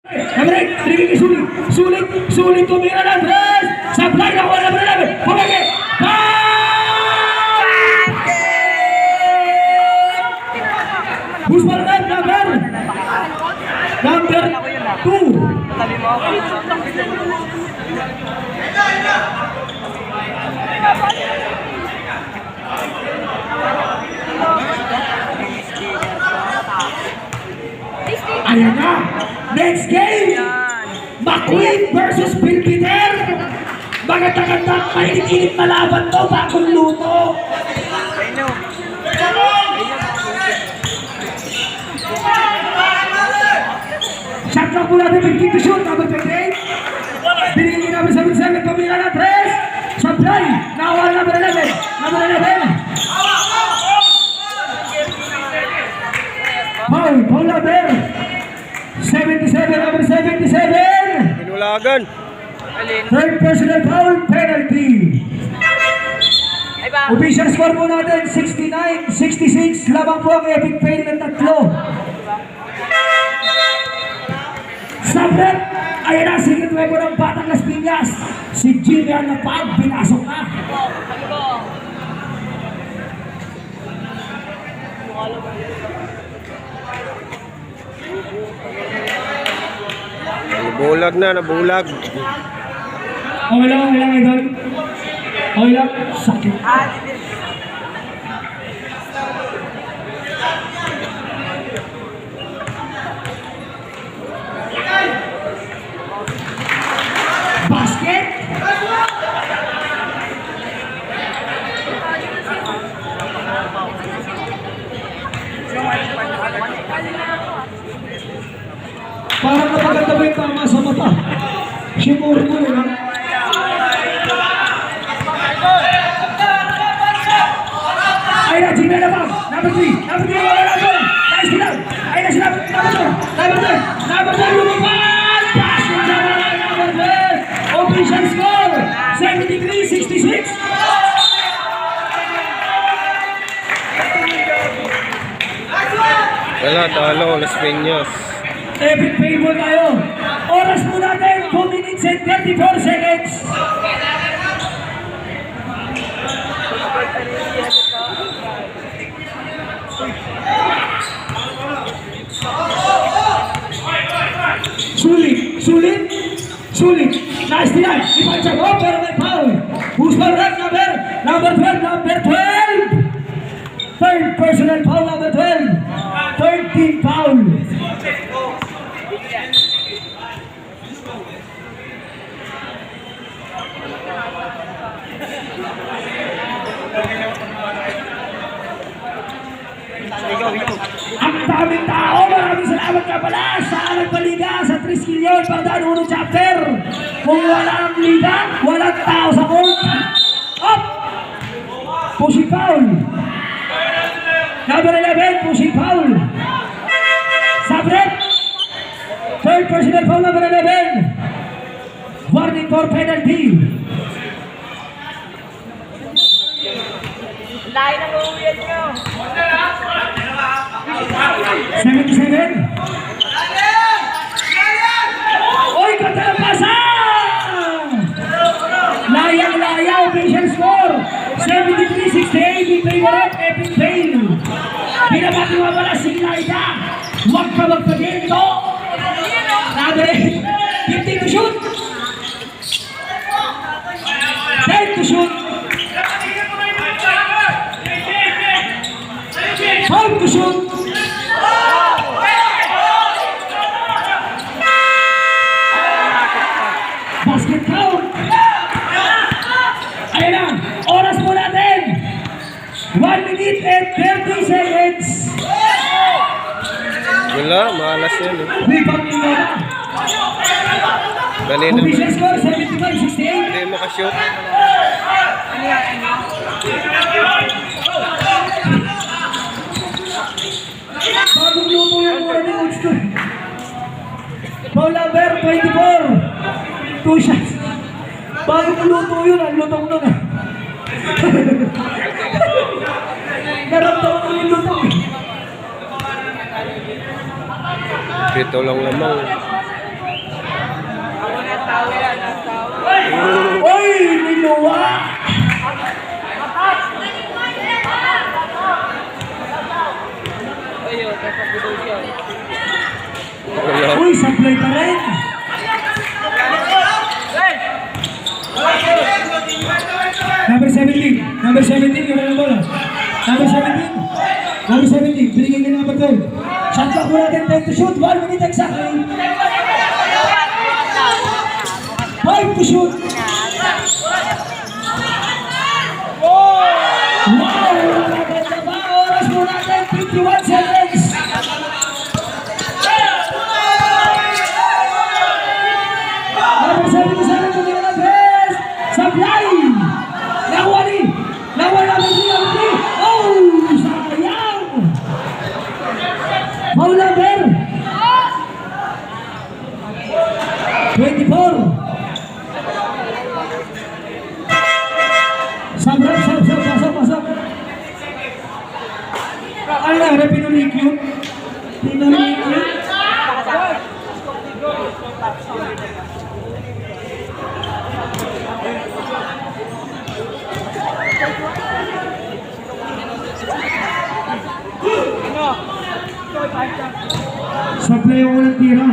Nabarik, tribiki sulit tumira ng tres, supply na wala na namin, pumagi, Busman number 2. Ayan na, next game, McQueen versus Bill Peter. Maganda-ganda, mainit-init na laban to, bagong luto. Shot clock mula natin, 15 to shoot, number 28. Binigyan namin sa 7, pamila na 3. Supply, nakawala number 11. Number 11. Paul number 77, number 77. Pinulagan. Third personal foul, penalty. Official score po natin, 69-66. Labang po ang epic fail ng tatlo. Sabret, ayan na, secret weapon ng Batang Las Piñas. Si Jimmy Alapag, pinasok na. Nabulag na, nabulag. Okay lang, idol. Okay lang, sakit. Basket. Parang napaganda ba yung tama sa mata? Simuro mo rin, ha? Ay na, Jimmy Alapag. Number 3. Number 3, wala na doon. Nice to lang. Ay na, sila. Number 2. Lumipad. Basket na wala. Number 3. Official score. 73-66. Wala, talo, Las Piñas. Epic fail mo tayo. Oras mo natin, 2 minutes and 34 seconds. Sulit. Nice try. Ipancha mo, pero may foul. Who's for that number 12. Third personal foul, number 12. 13 foul. Ang daming tao, maraming salamat ka pala sa nagpaliga sa Triskelion Pardaan Uno Chapter. Kung walang liga, walang tao sa court. Up! Pushing foul. Number 11, pushing foul. Sabret. Third personal foul, number 11. Warning for penalty. Lain ang uuwian nyo. 77. Oy, katalapasan! Layang-laya, official score. 73-68 in favor of epic fail. Pinabati mo pala si Laida. Huwag ka magpagin ito. Number 15 to shoot. 10 to shoot. 12 to shoot. Basket count. Ayan na, oras mo natin. 1 minute and 30 seconds. Wala, malas yan. Rebound nyo na. Dali na. Official score, 75-68. Hindi makashoot. Bagong luto yung mura ni Woodstock. Paul number 24. 2 shots. Bagong luto yun, ang lutong nun. Naramdaman ko yung lutong. Dito lang lamang. Oy, niluwa! Wala. Uy, supply pa rin! Number 17, number 17, yung walang bola. Number 17, number 17, binigyan ka number 12. Shot clock mo natin, time to shoot, 1 minute exactly. 5 to shoot. Wow! Maganda ba? Oras mo natin, 51 seconds. Number 77, binigyan ng best. Supply! Nakuha ni! Nakuha number 3, number 3. Oh! Sayang! Foul number 24. Sabrak, pasok. Ano na, pinulikyo? Pinulikyo? Supply yung walang tira.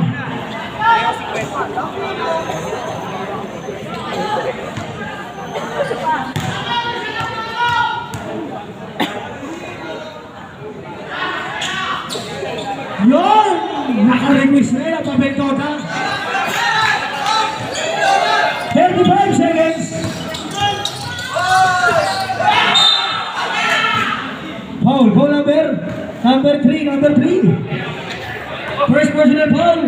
Yun! Naka-request na yun, Pabeltota. 35 seconds. Foul number 3. First personal foul.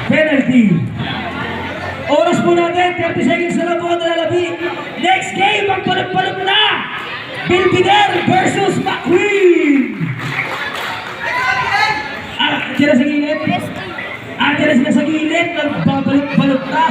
Penalty. Oras po natin, 30 seconds na lang po ang nalalabi. Next game, magpalog-palog na. Belvedere versus McQueen. Tira sa gilid. Tira sila sa gilid. Nagbabalot-balot na.